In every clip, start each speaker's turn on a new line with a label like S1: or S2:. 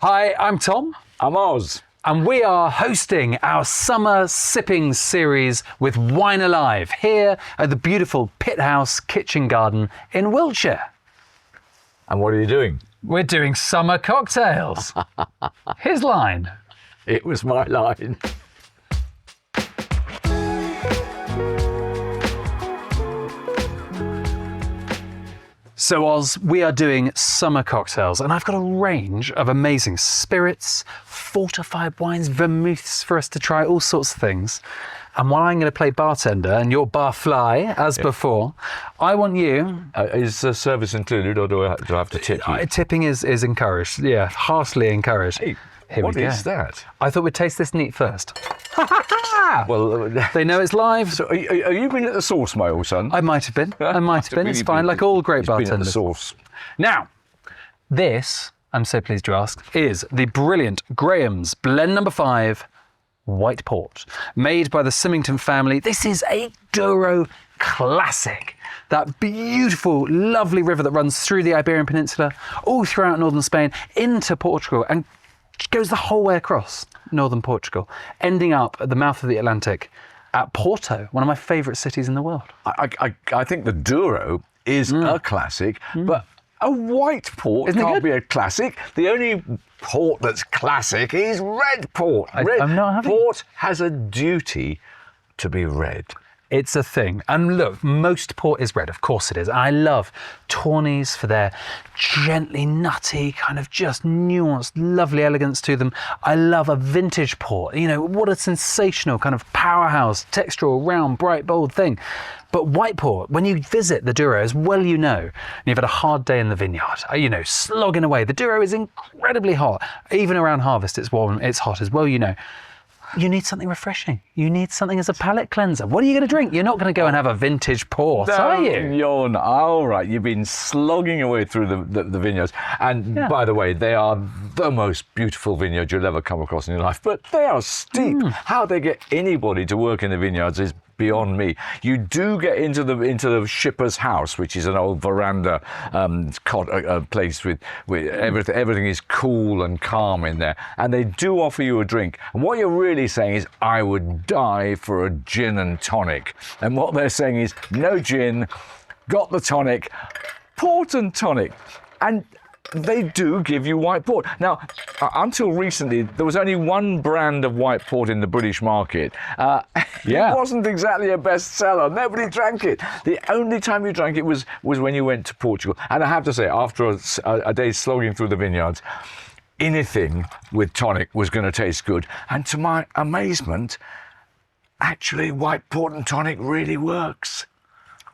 S1: Hi, I'm Tom.
S2: I'm Oz.
S1: And we are hosting our summer sipping series with WineAlive here at the beautiful Pythouse kitchen garden in Wiltshire.
S2: And what are you doing?
S1: We're doing summer cocktails. His line.
S2: It was my line.
S1: So Oz, we are doing summer cocktails and I've got a range of amazing spirits, fortified wines, vermouths for us to try, all sorts of things. And while I'm going to play bartender and you're barfly, as before, I want you...
S2: Is the service included or do I have to tip you?
S1: Tipping is encouraged, yeah, heartily encouraged.
S2: Hey,
S1: Here
S2: what
S1: we go.
S2: is that?
S1: I thought we'd taste this neat first.
S2: Well,
S1: They know it's live.
S2: so are you been at the source, my old son?
S1: I might have been. It's fine, like all great
S2: He's been at the
S1: bartenders.
S2: source.
S1: Now, this, I'm so pleased to ask, is the brilliant Graham's Blend Number 5 White Port, made by the Symington family. This is a Douro classic. That beautiful, lovely river that runs through the Iberian Peninsula, all throughout northern Spain, into Portugal, and goes the whole way across northern Portugal, ending up at the mouth of the Atlantic at Porto, one of my favourite cities in the world.
S2: I think the Douro is a classic, but a white port
S1: Isn't it
S2: can't
S1: good?
S2: be a classic. The only port that's classic is red port.
S1: I'm not having it.
S2: Port has a duty to be red.
S1: It's a thing. And look, most port is red, of course it is. I love tawnies for their gently nutty, kind of just nuanced, lovely elegance to them. I love a vintage port. You know, what a sensational kind of powerhouse, textural, round, bright, bold thing. But white port, when you visit the Douro, as well you know, and you've had a hard day in the vineyard, you know, slogging away. The Douro is incredibly hot. Even around harvest, it's warm, it's hot as well, you know. You need something refreshing. You need something as a palate cleanser. What are you going to drink? You're not going to go and have a vintage port, are you?
S2: You're not. All right, you've been slogging away through the vineyards. And by the way, they are the most beautiful vineyards you'll ever come across in your life. But they are steep. How they get anybody to work in the vineyards is beyond me. You do get into the shipper's house, which is an old veranda place with everything is cool and calm in there, and they do offer you a drink. And what you're really saying is, I would die for a gin and tonic. And what they're saying is, no gin, got the tonic, port and tonic. And they do give you white port. Now, until recently, there was only one brand of white port in the British market. It wasn't exactly a bestseller. Nobody drank it. The only time you drank it was when you went to Portugal. And I have to say, after a day slogging through the vineyards, anything with tonic was going to taste good. And to my amazement, actually, white port and tonic really works.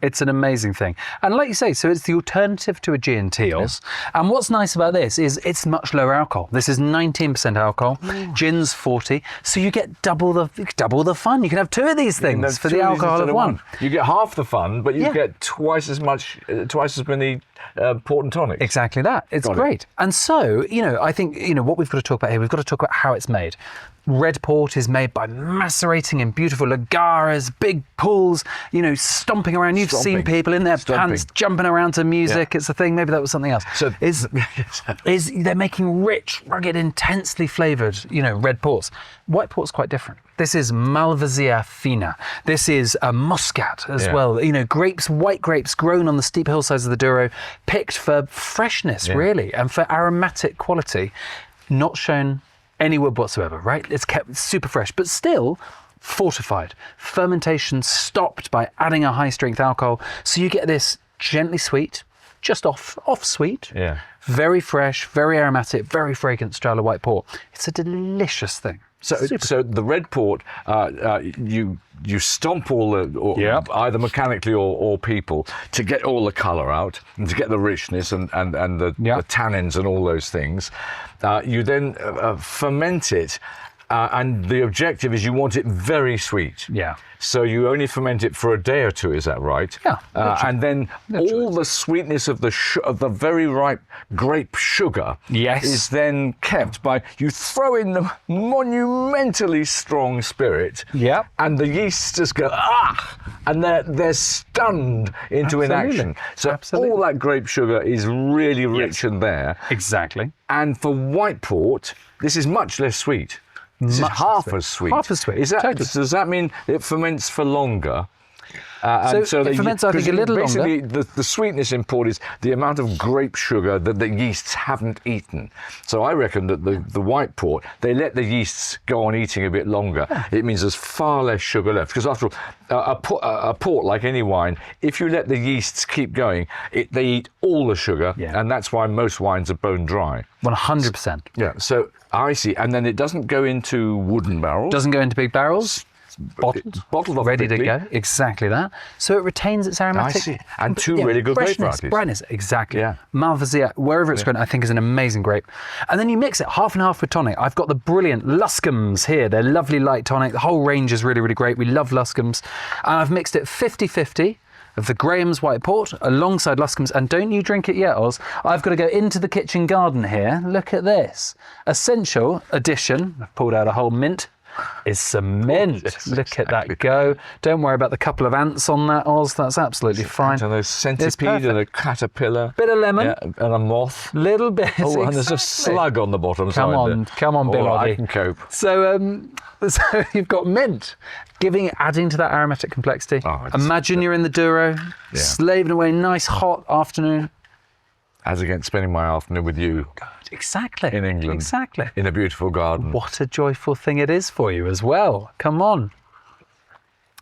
S1: It's an amazing thing. And like you say, so it's the alternative to a G&T, Oz. And what's nice about this is it's much lower alcohol. This is 19% alcohol. Gin's 40. So you get double the fun. You can have two of these things for the alcohol of one.
S2: You get half the fun, but you get twice as many port and tonic.
S1: Exactly that. It's great. And so, you know, I think, you know, what we've got to talk about here, we've got to talk about how it's made. Red port is made by macerating in beautiful lagaras, big pools, you know, stomping around. You've seen people in their pants jumping around to music. Yeah. It's a thing. Maybe that was something else. So they're making rich, rugged, intensely flavoured, you know, red ports. White port's quite different. This is Malvasia fina. This is a muscat as well. You know, grapes, white grapes grown on the steep hillsides of the Douro, picked for freshness, really, and for aromatic quality, not shown any wood whatsoever, right? It's kept super fresh, but still fortified. Fermentation stopped by adding a high-strength alcohol, so you get this gently sweet, just off sweet, very fresh, very aromatic, very fragrant style of white port. It's a delicious thing.
S2: So the red port, you stomp all either mechanically or people to get all the colour out and to get the richness and the tannins and all those things. You then ferment it And the objective is you want it very sweet.
S1: Yeah.
S2: So you only ferment it for a day or two, is that right?
S1: Yeah.
S2: And then all the sweetness of the very ripe grape sugar
S1: Yes.
S2: is then kept by, you throw in the monumentally strong spirit,
S1: Yep.
S2: and the yeasts just go, and they're stunned into inaction. So
S1: Absolutely.
S2: all that grape sugar is really rich in there.
S1: Exactly.
S2: And for white port, this is much less sweet. This is half as sweet.
S1: Half as sweet.
S2: Is that,
S1: Totally.
S2: Does that mean it ferments for longer?
S1: So it ferments, I think, a little longer.
S2: Basically, the sweetness in port is the amount of grape sugar that the yeasts haven't eaten. So I reckon that the white port, they let the yeasts go on eating a bit longer. It means there's far less sugar left. Because after all, a port, like any wine, if you let the yeasts keep going, they eat all the sugar, and that's why most wines are bone dry.
S1: 100%.
S2: Yeah, so I see. And then it doesn't go into wooden barrels.
S1: Doesn't go into big barrels.
S2: Bottled off
S1: ready
S2: quickly.
S1: to go. Exactly that. So it retains its aromatic.
S2: I see. And two really good grape
S1: freshness,
S2: varieties.
S1: brightness. Exactly.
S2: Yeah.
S1: Malvasia, wherever it's grown, I think is an amazing grape. And then you mix it half and half with tonic. I've got the brilliant Luscombe's here. They're lovely light tonic. The whole range is really, really great. We love Luscombe's. And I've mixed it 50-50 of the Graham's White Port alongside Luscombe's. And don't you drink it yet, Oz. I've got to go into the kitchen garden here. Look at this. Essential addition. I've pulled out a whole mint. Is some mint.
S2: Yes,
S1: Look at that go. Don't worry about the couple of ants on that, Oz. That's absolutely fine.
S2: And a centipede and a caterpillar.
S1: Bit of lemon.
S2: Yeah, and a moth.
S1: Little bit.
S2: Oh, and there's a slug on the bottom side there.
S1: Come on, Bill.
S2: I can cope.
S1: So, so you've got mint, adding to that aromatic complexity.
S2: Oh, it's
S1: Imagine you're in the Douro, slaving away, nice hot afternoon.
S2: As against spending my afternoon with you.
S1: Exactly.
S2: In England.
S1: Exactly.
S2: In a beautiful garden.
S1: What a joyful thing it is for you as well. Come on.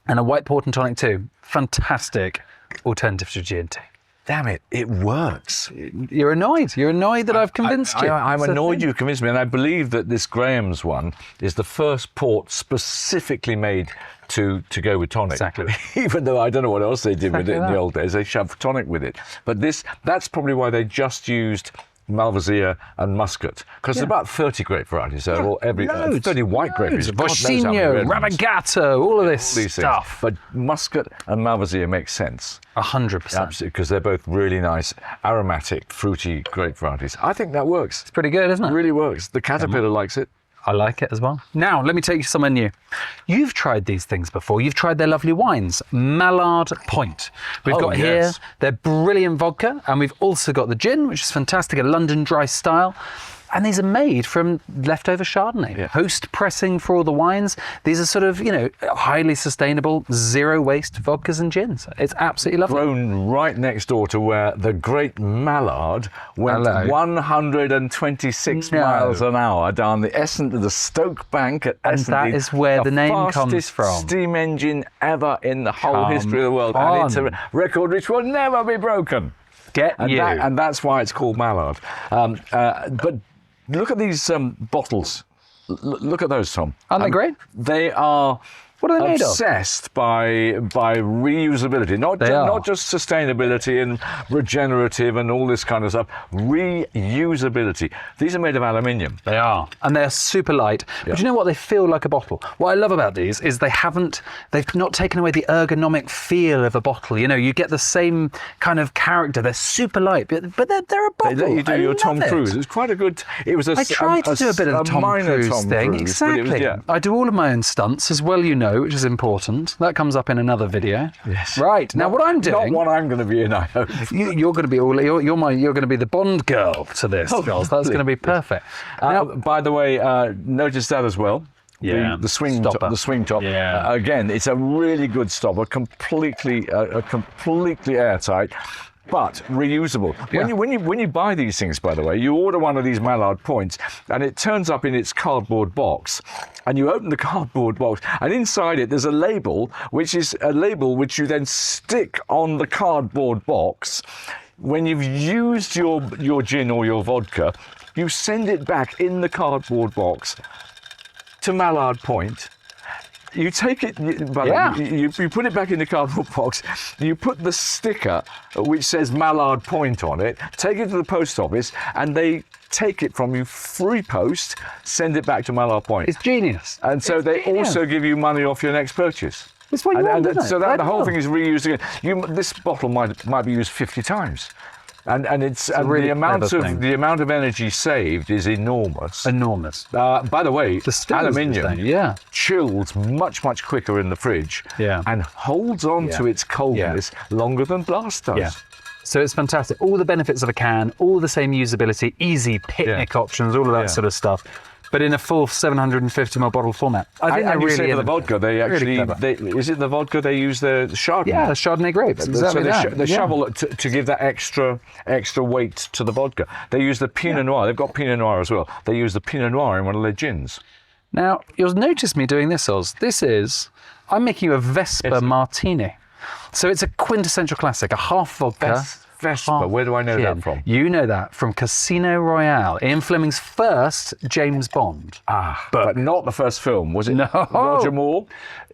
S1: And a white port and tonic too. Fantastic alternative to G&T.
S2: Damn it, it works.
S1: You're annoyed. You're annoyed that I've convinced you.
S2: I'm annoyed you've convinced me, and I believe that this Graham's one is the first port specifically made to go with tonic.
S1: Exactly.
S2: Even though I don't know what else they did with it in
S1: that.
S2: the old days. They shoved tonic with it. But that's probably why they just used Malvasia and Muscat, because there's about 30 grape varieties there, or 30 white grape varieties.
S1: Bocchino, Rabagato, all of this
S2: these
S1: stuff.
S2: But Muscat and Malvasia makes sense.
S1: 100%.
S2: Absolutely, because they're both really nice, aromatic, fruity grape varieties. I think that works.
S1: It's pretty good, isn't it?
S2: It really works. The caterpillar likes it.
S1: I like it as well. Now, let me take you somewhere new. You've tried these things before. You've tried their lovely wines. Mallard Point. We've got here their brilliant vodka, and we've also got the gin, which is fantastic, a London dry style. And these are made from leftover Chardonnay. Post-pressing for all the wines. These are sort of, highly sustainable, zero waste vodkas and gins. It's absolutely lovely.
S2: Grown right next door to where the great Mallard went 126 miles an hour down the the Stoke Bank at Essendon.
S1: And that is where the name comes from.
S2: Fastest steam engine ever in the whole history of the world. And it's a record which will never be broken. And that's why it's called Mallard. But look at these bottles. Look at those, Tom.
S1: Aren't they great?
S2: They are
S1: What are they made of?
S2: obsessed by reusability, not just sustainability and regenerative and all this kind of stuff. Reusability. These are made of aluminium.
S1: They are, and they're super light. But you know what? They feel like a bottle. What I love about these is they've not taken away the ergonomic feel of a bottle. You know, you get the same kind of character. They're super light, but they're a bottle.
S2: They let you do your Tom
S1: Cruise.
S2: Cruise. It was quite a good. It was.
S1: I tried to do a bit of the Tom Cruise thing. Exactly. I do all of my own stunts as well, which is important. That comes up in another video.
S2: Yes.
S1: Right. Now, what I'm doing.
S2: Not what I'm going to be in, I hope.
S1: You're going to be you're going to be the Bond girl to this, Giles. That's going to be perfect.
S2: Now, by the way, notice that as well.
S1: Yeah.
S2: The swing top.
S1: Yeah.
S2: Again, it's a really good stopper, completely airtight. But reusable. When you buy these things, by the way, you order one of these Mallard Points, and it turns up in its cardboard box, and you open the cardboard box, and inside it there's a label, which is a label which you then stick on the cardboard box. When you've used your gin or your vodka, you send it back in the cardboard box to Mallard Point. You take it, you put it back in the cardboard box, you put the sticker which says Mallard Point on it, take it to the post office, and they take it from you free post, send it back to Mallard Point.
S1: It's genius.
S2: And so they also give you money off your next purchase.
S1: That's what you want, isn't it?
S2: So that the whole thing is reused again. This bottle might be used 50 times. And
S1: really
S2: the amount of energy saved is enormous.
S1: Enormous.
S2: By the way,
S1: aluminium
S2: chills much quicker in the fridge and holds on to its coldness longer than glass does.
S1: Yeah. So it's fantastic. All the benefits of a can, all the same usability, easy picnic options, all of that sort of stuff. But in a full 750ml bottle format. I think
S2: and
S1: really
S2: you say for the vodka, they actually,
S1: really
S2: is it the vodka they use the Chardonnay?
S1: Yeah, Chardonnay grapes. Exactly
S2: so they shovel it to give that extra weight to the vodka. They use the Pinot Noir. They've got Pinot Noir as well. They use the Pinot Noir in one of their gins.
S1: Now, you'll notice me doing this, Oz. I'm making you a Vesper Martini. So it's a quintessential classic, a half vodka.
S2: Vesper, where do I know that from?
S1: You know that from Casino Royale, Ian Fleming's first James Bond.
S2: But not the first film, was it?
S1: No.
S2: Roger Moore?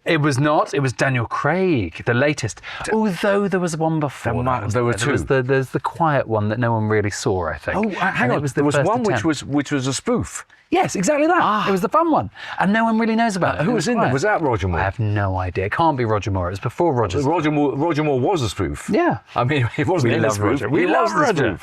S1: It was not. It was Daniel Craig, the latest. Although there was one before.
S2: There were two.
S1: There's the quiet one that no one really saw, I think.
S2: Oh, hang on. There was one which was a spoof.
S1: Yes, exactly that. It was the fun one. And no one really knows about it.
S2: Who was in it? Was that Roger Moore?
S1: I have no idea. It can't be Roger Moore. It was before Roger.
S2: Roger Moore was a spoof.
S1: Yeah.
S2: I mean, he wasn't in a spoof.
S1: We love Roger.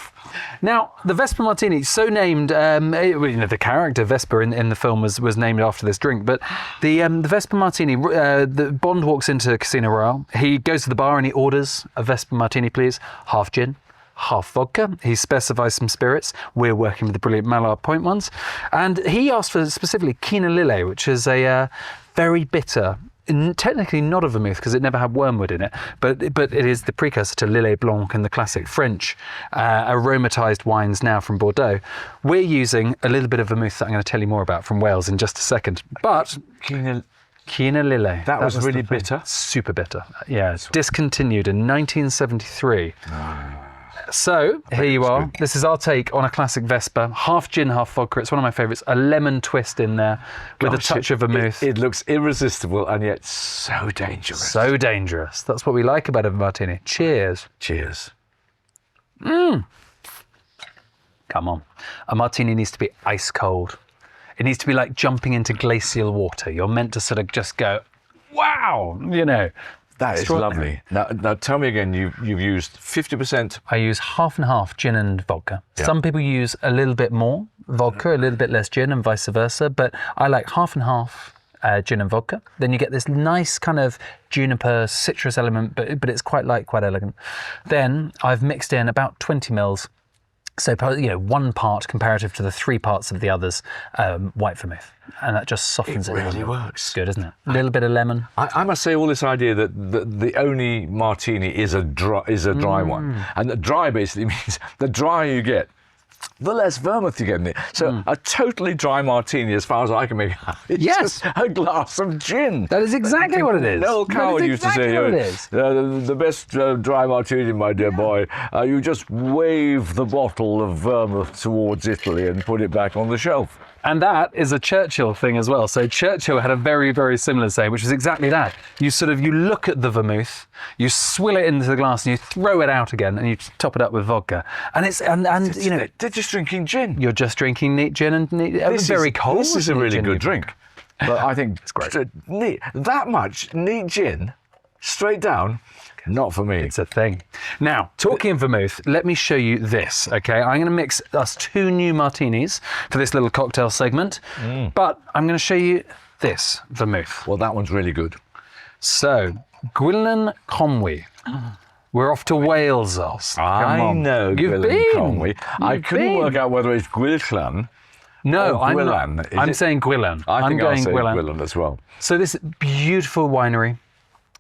S1: Now, the Vesper Martini, so named, the character Vesper in the film was named after this drink, but the Vesper Martini, the Bond walks into Casino Royale. He goes to the bar and he orders a Vesper Martini, please, half gin, half vodka. He specifies some spirits. We're working with the brilliant Mallard Point ones. And he asked for specifically Quina Lillet, which is a very bitter, technically not a vermouth because it never had wormwood in it, but it is the precursor to Lillet Blanc and the classic French aromatized wines now from Bordeaux. We're using a little bit of vermouth that I'm going to tell you more about from Wales in just a second. But Quina Lillet.
S2: That was really bitter?
S1: Super bitter. Yeah, discontinued in 1973. So, here you are. This is our take on a classic Vesper. Half gin, half vodka. It's one of my favourites. A lemon twist in there with a touch of vermouth.
S2: It looks irresistible and yet so dangerous.
S1: So dangerous. That's what we like about a martini. Cheers.
S2: Cheers.
S1: Come on. A martini needs to be ice cold. It needs to be like jumping into glacial water. You're meant to sort of just go, wow,
S2: That is lovely. Now tell me again, you've used 50%?
S1: I use half and half gin and vodka. Yeah. Some people use a little bit more vodka, a little bit less gin and vice versa, but I like half and half gin and vodka. Then you get this nice kind of juniper citrus element, but it's quite light, quite elegant. Then I've mixed in about 20 mils. So, 1 part comparative to the 3 parts of the others, white vermouth. And that just softens it.
S2: It really works.
S1: It's good, isn't it? A little bit of lemon.
S2: I must say, all this idea that the only martini is a dry one. And the dry basically means the drier you get, the less vermouth you get in it. So a totally dry martini, as far as I can make it, it's just a glass of gin.
S1: That is exactly what it is.
S2: Noel Coward used to say, the best dry martini, my dear boy, you just wave the bottle of vermouth towards Italy and put it back on the shelf.
S1: And that is a Churchill thing as well. So Churchill had a very, very similar saying, which was exactly that. You look at the vermouth, you swill it into the glass and you throw it out again and you top it up with vodka. And
S2: they're just drinking gin.
S1: You're just drinking neat gin and very cold.
S2: This is a really good drink. But I think it's great. That much neat gin, straight down, not for me.
S1: It's a thing. Now, talking of vermouth, let me show you this, okay? I'm going to mix us 2 new martinis for this little cocktail segment, but I'm going to show you this vermouth.
S2: Well, that one's really good.
S1: So, Gwinllan Conwy. We're off to Wales, Oz.
S2: I know Gwinllan Conwy. I couldn't work out whether it's Gwinllan.
S1: No,
S2: Gwinllan.
S1: I'm saying Gwinllan.
S2: I'm going Gwinllan as well.
S1: So this beautiful winery,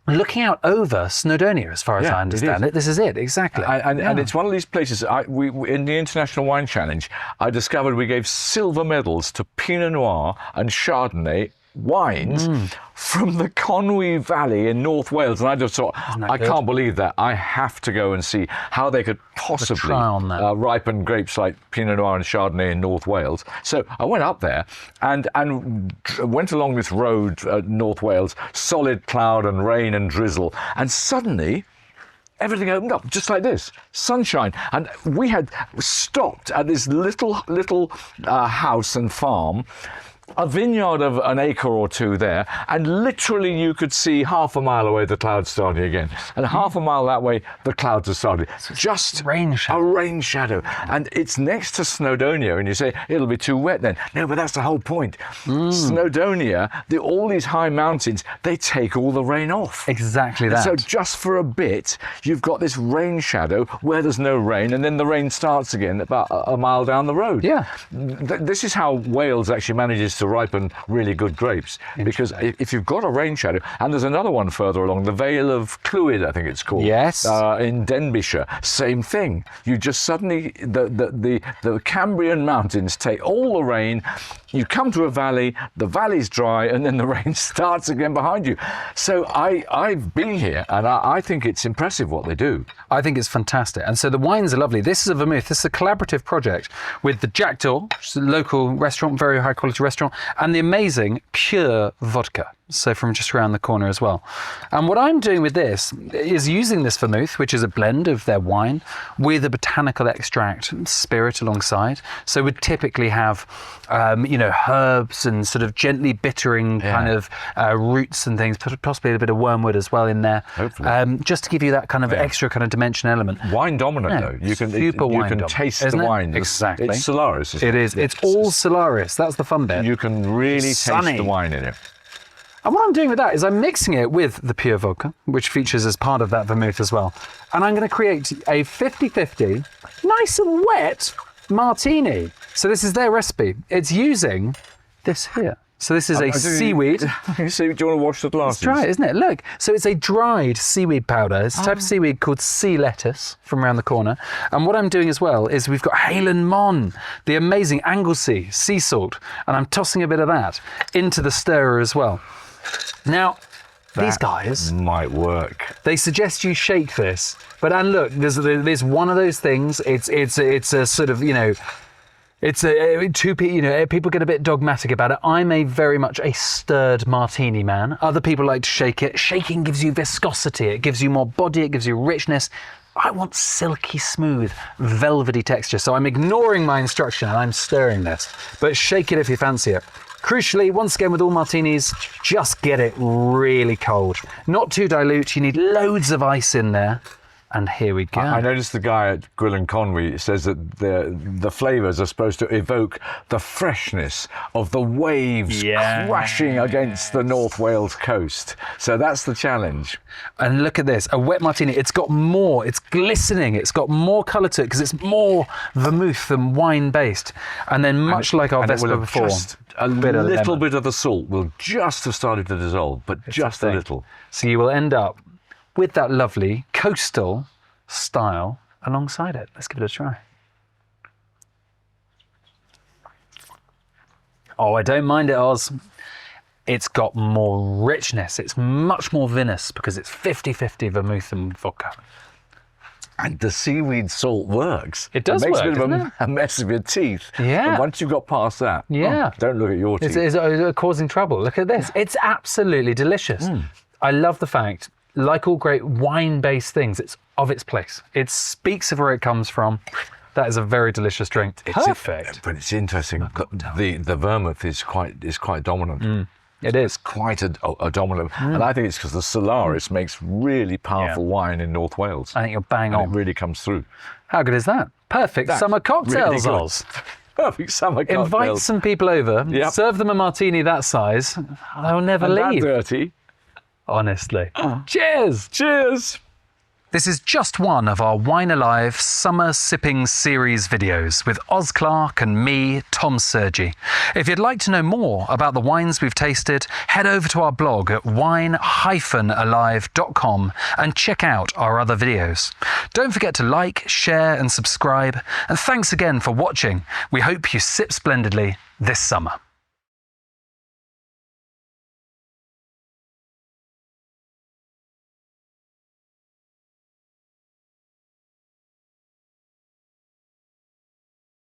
S1: looking out over Snowdonia, as far as I understand it. This is it, exactly.
S2: And it's one of these places, we in the International Wine Challenge, I discovered we gave silver medals to Pinot Noir and Chardonnay wines from the Conwy Valley in North Wales. And I just thought, I can't believe that. I have to go and see how they could possibly ripen grapes like Pinot Noir and Chardonnay in North Wales. So I went up there and went along this road, North Wales, solid cloud and rain and drizzle. And suddenly, everything opened up just like this, sunshine. And we had stopped at this little house and farm, a vineyard of an acre or two there, and literally you could see half a mile away the clouds starting again, and half a mile that way the clouds are starting. Just
S1: rain shadow.
S2: A rain shadow. And it's next to Snowdonia, and you say it'll be too wet then. No, but that's the whole point. Snowdonia, all these high mountains, they take all the rain off.
S1: Exactly that.
S2: So just for a bit, you've got this rain shadow where there's no rain, and then the rain starts again about a mile down the road.
S1: Yeah.
S2: This is how Wales actually manages to ripen really good grapes, because if you've got a rain shadow, and there's another one further along, the Vale of Clwyd, I think it's called.
S1: Yes.
S2: In Denbighshire, same thing. You just suddenly, the Cambrian mountains take all the rain, you come to a valley, the valley's dry, and then the rain starts again behind you. So I've been here, and I think it's impressive what they do.
S1: I think it's fantastic. And so the wines are lovely. This is a vermouth. This is a collaborative project with the Jackdaw, which is a local restaurant, very high quality restaurant, and the amazing Pure Vodka. So from just around the corner as well. And what I'm doing with this is using this vermouth, which is a blend of their wine, with a botanical extract spirit alongside. So we'd typically have, herbs and sort of gently bittering kind of roots and things, possibly a bit of wormwood as well in there.
S2: Hopefully.
S1: Just to give you that kind of extra kind of dimension element.
S2: Wine dominant though. You can taste the wine.
S1: Exactly.
S2: It's Solaris.
S1: It is. It's all Solaris. That's the fun bit.
S2: You can really taste the wine in it.
S1: And what I'm doing with that is I'm mixing it with the Pure Vodka, which features as part of that vermouth as well. And I'm going to create a 50-50, nice and wet martini. So this is their recipe. It's using this here. So this is a seaweed.
S2: Do you want to wash the glasses?
S1: It's dry, isn't it? Look. So it's a dried seaweed powder. It's a type of seaweed called sea lettuce from around the corner. And what I'm doing as well is we've got Halen Mon, the amazing Anglesey sea salt. And I'm tossing a bit of that into the stirrer as well. Now, these guys
S2: might work. They
S1: suggest you shake this, and look, there's one of those things. It's a sort of people get a bit dogmatic about it. I'm very much a stirred martini man. Other people like to shake it. Shaking gives you viscosity. It gives you more body. It gives you richness. I want silky smooth, velvety texture. So I'm ignoring my instruction and I'm stirring this. But shake it if you fancy it. Crucially, once again with all martinis, just get it really cold. Not too dilute, you need loads of ice in there. And here we go.
S2: I noticed the guy at Gwinllan Conwy says that the flavours are supposed to evoke the freshness of the waves crashing against the North Wales coast. So that's the challenge.
S1: And look at this, a wet martini. It's got more, it's glistening, it's got more colour to it because it's more vermouth than wine-based. And then much like our Vespa before,
S2: a little bit of the salt will just have started to dissolve, but just a little.
S1: So you will end up with that lovely coastal style alongside it. Let's give it a try. Oh, I don't mind it, Oz. It's got more richness. It's much more vinous because it's 50-50 vermouth and vodka.
S2: And the seaweed salt works.
S1: It does
S2: makes
S1: work,
S2: a bit of a mess of your teeth.
S1: Yeah.
S2: But once you've got past that, don't look at your teeth.
S1: It's causing trouble. Look at this. It's absolutely delicious. I love the fact, like all great wine-based things, it's of its place. It speaks of where it comes from. That is a very delicious drink. Perfect.
S2: But it's interesting. The vermouth is quite dominant.
S1: It is.
S2: It's quite a dominant. And I think it's because the Solaris makes really powerful wine in North Wales.
S1: I think you're bang on.
S2: It really comes through.
S1: How good is that? Perfect summer cocktails,
S2: really
S1: Oz.
S2: Perfect summer cocktails.
S1: Invite some people over, serve them a martini that size, they'll never leave.
S2: That dirty.
S1: Honestly. Cheers!
S2: Cheers!
S1: This is just one of our WineAlive Summer Sipping Series videos with Oz Clarke and me, Tom Surgey. If you'd like to know more about the wines we've tasted, head over to our blog at wine-alive.com and check out our other videos. Don't forget to like, share and subscribe. And thanks again for watching. We hope you sip splendidly this summer.